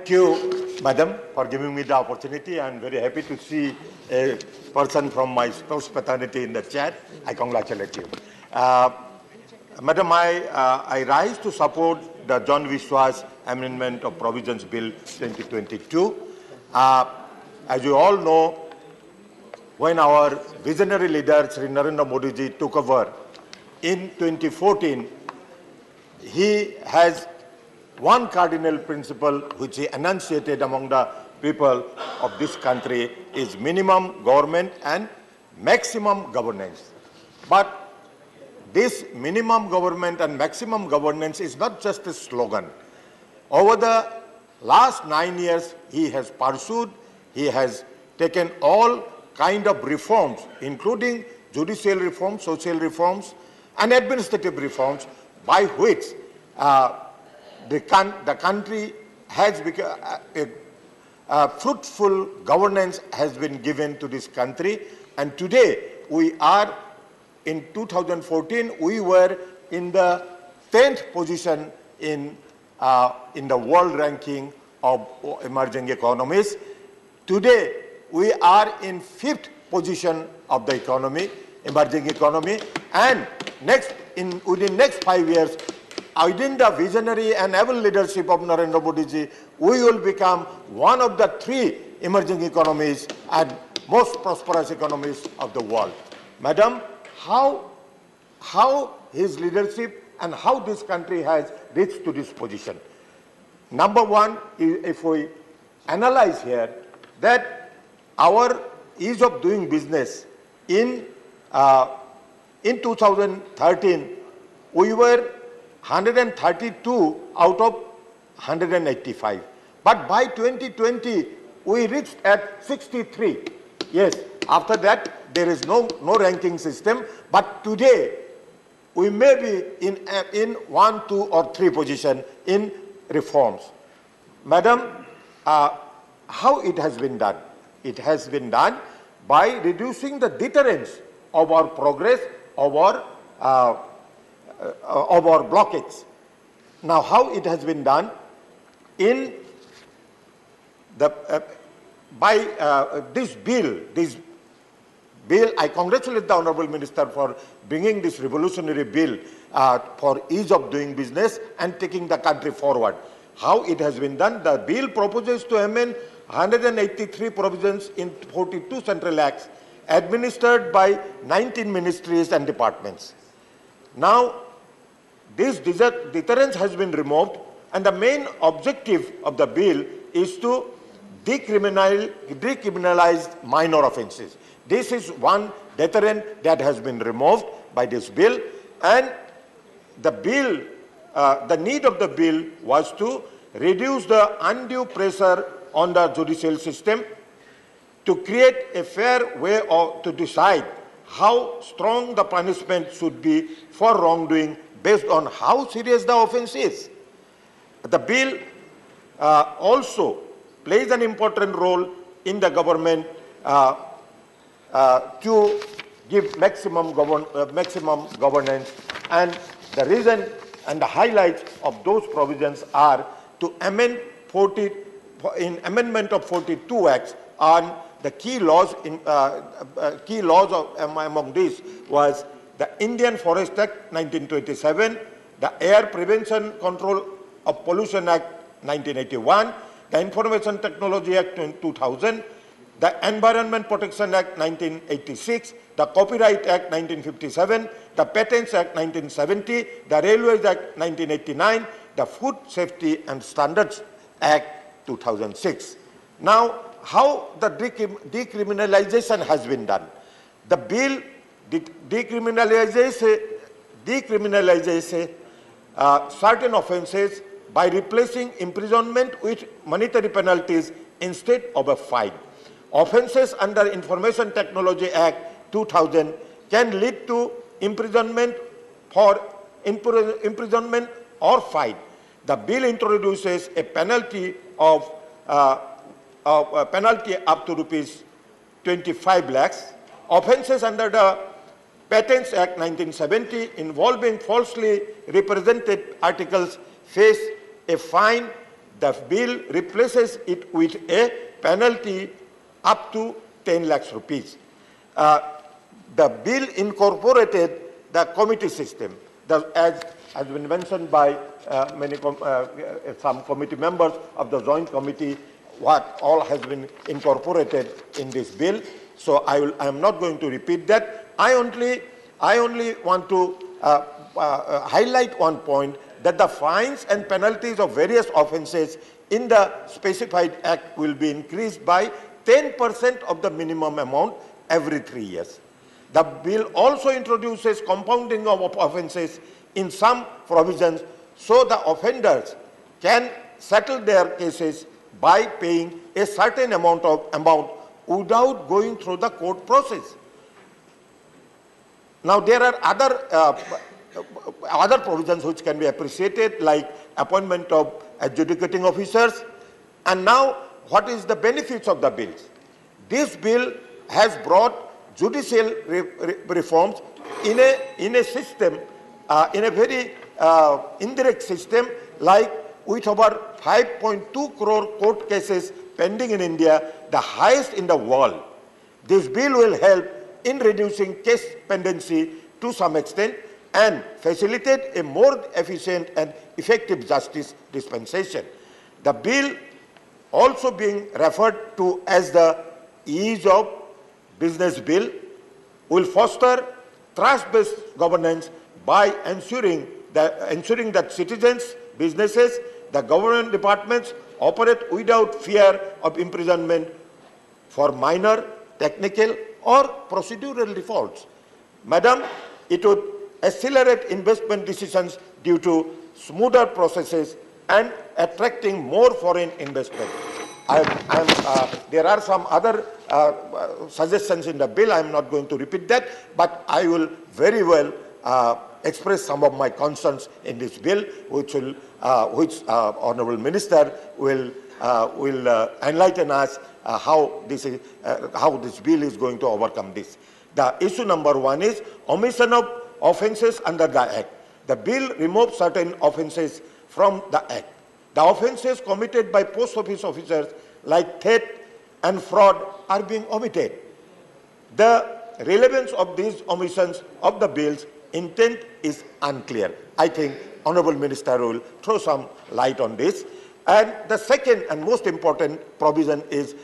Thank you, Madam, for giving me the opportunity. I am very happy to see a person from my spouse paternity in the chat. I congratulate you. Madam, I rise to support the John Vishwas Amendment of Provisions Bill 2022. As you all know, when our visionary leader, Shri Narendra Modi ji, took over in 2014, he has one cardinal principle which he enunciated among the people of this country is minimum government and maximum governance. But this minimum government and maximum governance is not just a slogan. Over the last 9 years, he has pursued, he has taken all kind of reforms, including judicial reforms, social reforms, and administrative reforms, by which the country has become a fruitful governance has been given to this country. And today we are in 2014, we were in the 10th position in the world ranking of emerging economies. Today we are in 5th position of the economy, emerging economy, and within next 5 years, within the visionary and able leadership of Narendra Modi ji, we will become one of the 3 emerging economies and most prosperous economies of the world. Madam, how his leadership and how this country has reached to this position? Number one, if we analyze here, that our ease of doing business in 2013, we were 132 out of 185. But by 2020, we reached at 63. Yes, after that, there is no ranking system. But today, we may be in 1, 2, or 3 position in reforms. Madam, how it has been done? It has been done by reducing the deterrence of our progress, of our blockage. Now, how it has been done? In the this bill, I congratulate the Honorable Minister for bringing this revolutionary bill for ease of doing business and taking the country forward. How it has been done? The bill proposes to amend 183 provisions in 42 central acts administered by 19 ministries and departments. Now, this deterrence has been removed, and the main objective of the bill is to decriminalize minor offences. This is one deterrent that has been removed by this bill, and the bill, the need of the bill was to reduce the undue pressure on the judicial system, to create a fair way to decide how strong the punishment should be for wrongdoing based on how serious the offence is. The bill also plays an important role in the government to give maximum governance, and the reason and the highlights of those provisions are to amend amendment of 42 acts on the key laws. Among these was the Indian Forest Act 1927, the Air Prevention Control of Pollution Act 1981, the Information Technology Act 2000, the Environment Protection Act 1986, the Copyright Act 1957, the Patents Act 1970, the Railways Act 1989, the Food Safety and Standards Act 2006. Now, how the decriminalization has been done? The bill decriminalizes certain offences by replacing imprisonment with monetary penalties instead of a fine. Offences under Information Technology Act 2000 can lead to imprisonment or fine. The bill introduces a penalty of penalty up to rupees 25 lakhs. Offences under the Patents Act 1970 involving falsely represented articles face a fine The bill replaces it with a penalty up to 10 lakhs rupees. The bill incorporated the committee system, as has been mentioned by some committee members of the Joint Committee, what all has been incorporated in this bill. So I am not going to repeat that. I only want to highlight one point, that the fines and penalties of various offences in the specified act will be increased by 10% of the minimum amount every 3 years. The bill also introduces compounding of offences in some provisions, so the offenders can settle their cases by paying a certain amount without going through the court process. Now, there are other provisions which can be appreciated, like appointment of adjudicating officers. And now, what is the benefits of the bills? This bill has brought judicial reforms in a system, in a very indirect system, like with over 5.2 crore court cases pending in India, the highest in the world. This bill will help in reducing case pendency to some extent and facilitate a more efficient and effective justice dispensation. The bill, also being referred to as the ease of business bill, will foster trust-based governance by ensuring that citizens, businesses, the government departments operate without fear of imprisonment for minor, technical or procedural defaults. Madam, it would accelerate investment decisions due to smoother processes and attracting more foreign investment. There are some other suggestions in the bill. I am not going to repeat that, but I will very well express some of my concerns in this bill, which Honourable Minister will enlighten us how this bill is going to overcome this. The issue number one is omission of offences under the Act. The bill removes certain offences from the Act. The offences committed by post office officers like theft and fraud are being omitted. The relevance of these omissions of the bill's intent is unclear. I think Honourable Minister will throw some light on this. And the second and most important provision is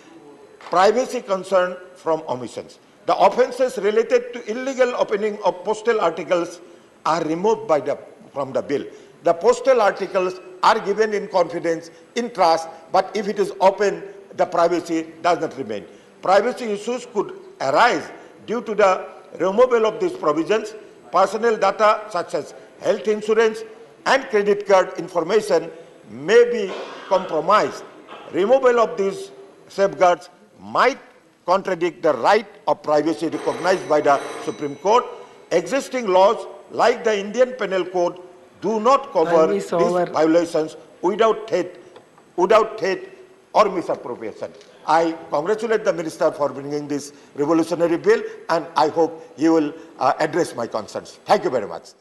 privacy concern from omissions. The offences related to illegal opening of postal articles are removed from the bill. The postal articles are given in confidence, in trust, but if it is open, the privacy does not remain. Privacy issues could arise due to the removal of these provisions. Personal data such as health insurance and credit card information may be compromised. Removal of these safeguards might contradict the right of privacy recognized by the Supreme Court. Existing laws like the Indian Penal Code do not cover these violations without theft or misappropriation. I congratulate the Minister for bringing this revolutionary bill, and I hope he will address my concerns. Thank you very much.